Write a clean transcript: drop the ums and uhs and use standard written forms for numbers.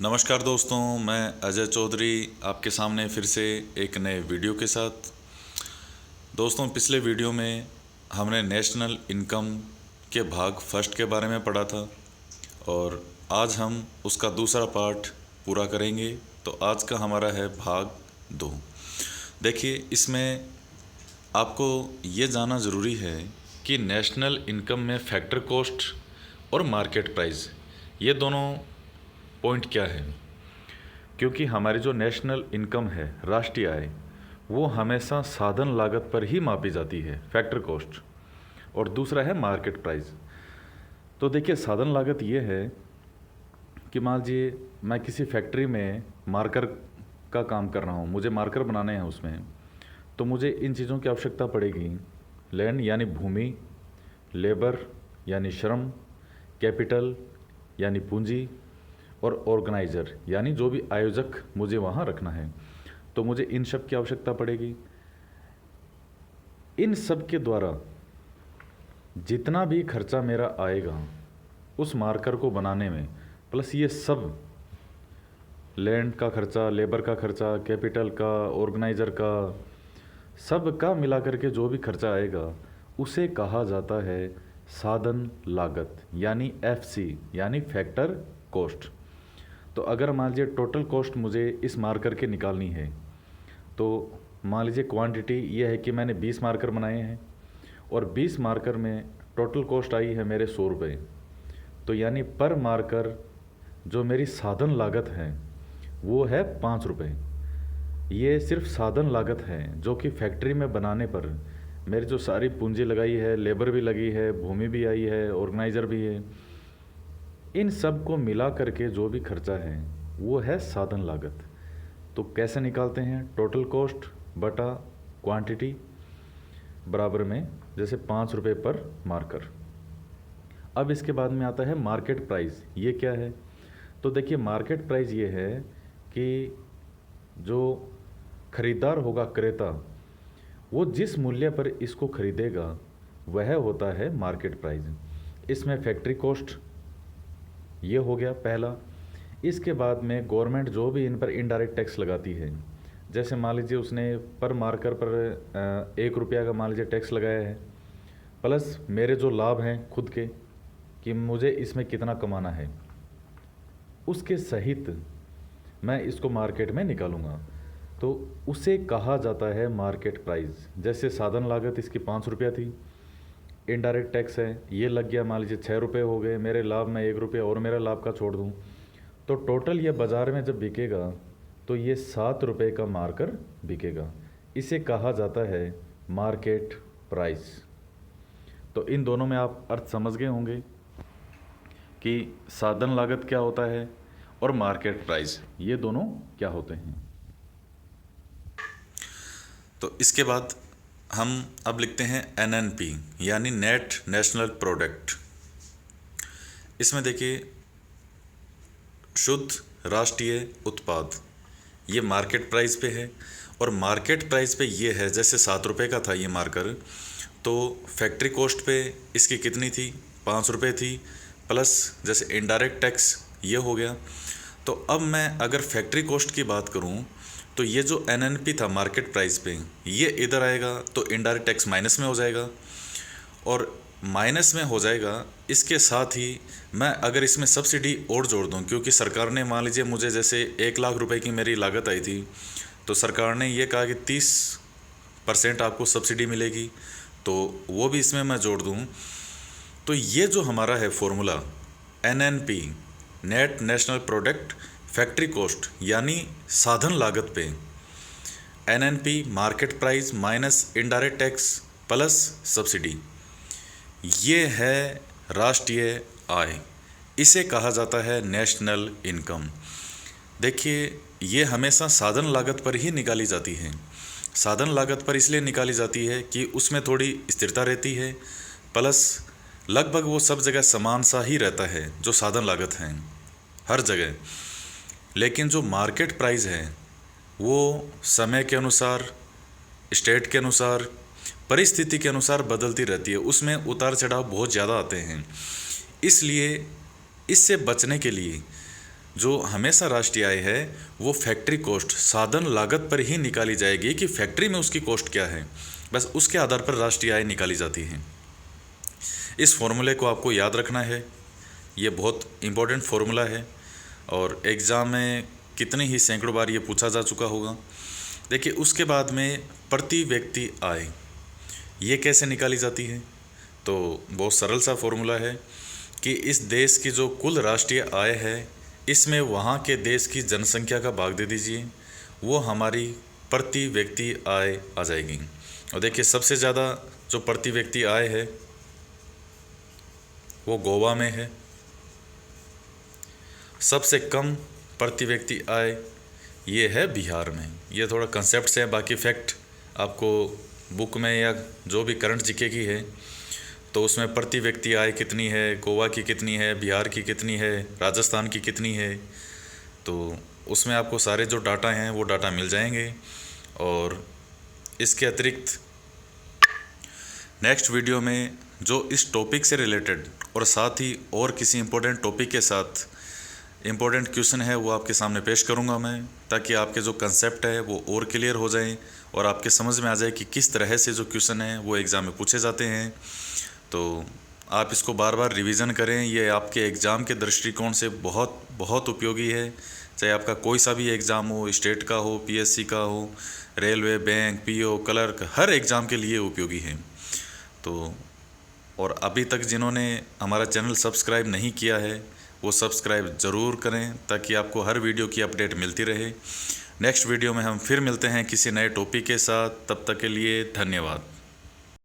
नमस्कार दोस्तों, मैं अजय चौधरी आपके सामने फिर से एक नए वीडियो के साथ। दोस्तों, पिछले वीडियो में हमने नेशनल इनकम के भाग फर्स्ट के बारे में पढ़ा था और आज हम उसका दूसरा पार्ट पूरा करेंगे। तो आज का हमारा है भाग 2। देखिए, इसमें आपको ये जानना ज़रूरी है कि नेशनल इनकम में फैक्टर कॉस्ट और मार्केट प्राइस ये दोनों पॉइंट क्या है। क्योंकि हमारी जो नेशनल इनकम है, राष्ट्रीय आय, वो हमेशा साधन लागत पर ही मापी जाती है, फैक्टर कॉस्ट, और दूसरा है मार्केट प्राइस। तो देखिए, साधन लागत ये है कि मान लीजिए मैं किसी फैक्ट्री में मार्कर का काम कर रहा हूँ, मुझे मार्कर बनाने हैं उसमें, तो मुझे इन चीज़ों की आवश्यकता पड़ेगी। लैंड यानी भूमि, लेबर यानी श्रम, कैपिटल यानी पूंजी, और ऑर्गेनाइज़र यानी जो भी आयोजक मुझे वहाँ रखना है, तो मुझे इन सब की आवश्यकता पड़ेगी। इन सब के द्वारा जितना भी खर्चा मेरा आएगा उस मार्कर को बनाने में, प्लस ये सब लैंड का खर्चा, लेबर का खर्चा, कैपिटल का, ऑर्गेनाइज़र का, सब का मिला करके जो भी खर्चा आएगा उसे कहा जाता है साधन लागत यानी FC यानी फैक्टर कॉस्ट। तो अगर मान लीजिए टोटल कॉस्ट मुझे इस मार्कर के निकालनी है, तो मान लीजिए क्वांटिटी ये है कि मैंने 20 मार्कर बनाए हैं और 20 मार्कर में टोटल कॉस्ट आई है मेरे 100 रुपये। तो यानी पर मार्कर जो मेरी साधन लागत है वो है 5 रुपये। ये सिर्फ साधन लागत है जो कि फैक्ट्री में बनाने पर मेरी जो सारी पूंजी लगाई है, लेबर भी लगी है, भूमि भी आई है, ऑर्गेनाइज़र भी है, इन सब को मिला करके जो भी खर्चा है वो है साधन लागत। तो कैसे निकालते हैं? टोटल कॉस्ट बटा क्वांटिटी बराबर में जैसे 5 रुपये पर मार्कर। अब इसके बाद में आता है मार्केट प्राइस। ये क्या है? तो देखिए, मार्केट प्राइस ये है कि जो खरीदार होगा, क्रेता, वो जिस मूल्य पर इसको खरीदेगा वह होता है मार्केट प्राइस। इसमें फैक्ट्री कॉस्ट ये हो गया पहला। इसके बाद में गवर्नमेंट जो भी इन पर इनडायरेक्ट टैक्स लगाती है, जैसे मान लीजिए उसने पर मार्कर पर 1 रुपया का मान लीजिए टैक्स लगाया है, प्लस मेरे जो लाभ हैं खुद के कि मुझे इसमें कितना कमाना है, उसके सहित मैं इसको मार्केट में निकालूंगा, तो उसे कहा जाता है मार्केट प्राइस। जैसे साधन लागत इसकी 5 रुपया थी, इनडायरेक्ट टैक्स है ये लग गया, मान लीजिए 6 रुपये हो गए, मेरे लाभ में 1 रुपया और मेरा लाभ का छोड़ दूँ, तो टोटल ये बाज़ार में जब बिकेगा तो ये 7 रुपये का मार्कर बिकेगा। इसे कहा जाता है मार्केट प्राइस। तो इन दोनों में आप अर्थ समझ गए होंगे कि साधन लागत क्या होता है और मार्केट प्राइस, ये दोनों क्या होते हैं। तो इसके बाद हम अब लिखते हैं NNP यानी नेट नेशनल प्रोडक्ट। इसमें देखिए, शुद्ध राष्ट्रीय उत्पाद ये मार्केट प्राइस पे है, और मार्केट प्राइस पे ये है, जैसे 7 रुपये का था ये मार्कर, तो फैक्ट्री कॉस्ट पे इसकी कितनी थी? 5 रुपये थी, प्लस जैसे इनडायरेक्ट टैक्स ये हो गया। तो अब मैं अगर फैक्ट्री कॉस्ट की बात करूं, तो ये जो NNP था मार्केट प्राइस पे, ये इधर आएगा तो इनडायरेक्ट टैक्स माइनस में हो जाएगा, और माइनस में हो जाएगा। इसके साथ ही मैं अगर इसमें सब्सिडी और जोड़ दूं, क्योंकि सरकार ने मान लीजिए मुझे जैसे 1 लाख रुपए की मेरी लागत आई थी, तो सरकार ने ये कहा कि 30% आपको सब्सिडी मिलेगी, तो वो भी इसमें मैं जोड़ दूं। तो ये जो हमारा है formula NNP net national product factory cost यानी साधन लागत पे, NNP market price minus indirect tax plus subsidy, ये है राष्ट्रीय आय। इसे कहा जाता है नेशनल इनकम। देखिए, ये हमेशा साधन लागत पर ही निकाली जाती है। साधन लागत पर इसलिए निकाली जाती है कि उसमें थोड़ी स्थिरता रहती है, प्लस लगभग वो सब जगह समान सा ही रहता है जो साधन लागत हैं हर जगह। लेकिन जो मार्केट प्राइस है वो समय के अनुसार, स्टेट के अनुसार, परिस्थिति के अनुसार बदलती रहती है, उसमें उतार चढ़ाव बहुत ज़्यादा आते हैं। इसलिए इससे बचने के लिए जो हमेशा राष्ट्रीय आय है वो फैक्ट्री कॉस्ट, साधन लागत पर ही निकाली जाएगी कि फैक्ट्री में उसकी कॉस्ट क्या है, बस उसके आधार पर राष्ट्रीय आय निकाली जाती है। इस फॉर्मूले को आपको याद रखना है, ये बहुत इम्पोर्टेंट फार्मूला है और एग्ज़ाम में कितनी ही सैकड़ों बार ये पूछा जा चुका होगा। देखिए, उसके बाद में प्रति व्यक्ति आय ये कैसे निकाली जाती है, तो बहुत सरल सा फॉर्मूला है कि इस देश की जो कुल राष्ट्रीय आय है इसमें वहाँ के देश की जनसंख्या का भाग दे दीजिए, वो हमारी प्रति व्यक्ति आय आ जाएगी। और देखिए, सबसे ज़्यादा जो प्रति व्यक्ति आय है वो गोवा में है, सबसे कम प्रति व्यक्ति आय ये है बिहार में। ये थोड़ा कंसेप्ट से है, बाकी फैक्ट आपको बुक में या जो भी करंट जीके की है तो उसमें प्रति व्यक्ति आय कितनी है, गोवा की कितनी है, बिहार की कितनी है, राजस्थान की कितनी है, तो उसमें आपको सारे जो डाटा हैं वो डाटा मिल जाएंगे। और इसके अतिरिक्त नेक्स्ट वीडियो में जो इस टॉपिक से रिलेटेड और साथ ही और किसी इम्पोर्टेंट टॉपिक के साथ इम्पोर्टेंट क्वेश्चन है वो आपके सामने पेश करूंगा मैं, ताकि आपके जो कंसेप्ट है वो और क्लियर हो जाएं और आपके समझ में आ जाए कि किस तरह से जो क्वेश्चन है वो एग्ज़ाम में पूछे जाते हैं। तो आप इसको बार बार रिवीजन करें, ये आपके एग्ज़ाम के दृष्टिकोण से बहुत बहुत उपयोगी है। चाहे आपका कोई सा भी एग्ज़ाम हो, स्टेट का हो, पीएससी का हो, रेलवे, बैंक, पीओ, क्लर्क, हर एग्ज़ाम के लिए उपयोगी है। तो और अभी तक जिन्होंने हमारा चैनल सब्सक्राइब नहीं किया है वो सब्सक्राइब ज़रूर करें, ताकि आपको हर वीडियो की अपडेट मिलती रहे। नेक्स्ट वीडियो में हम फिर मिलते हैं किसी नए टॉपिक के साथ, तब तक के लिए धन्यवाद।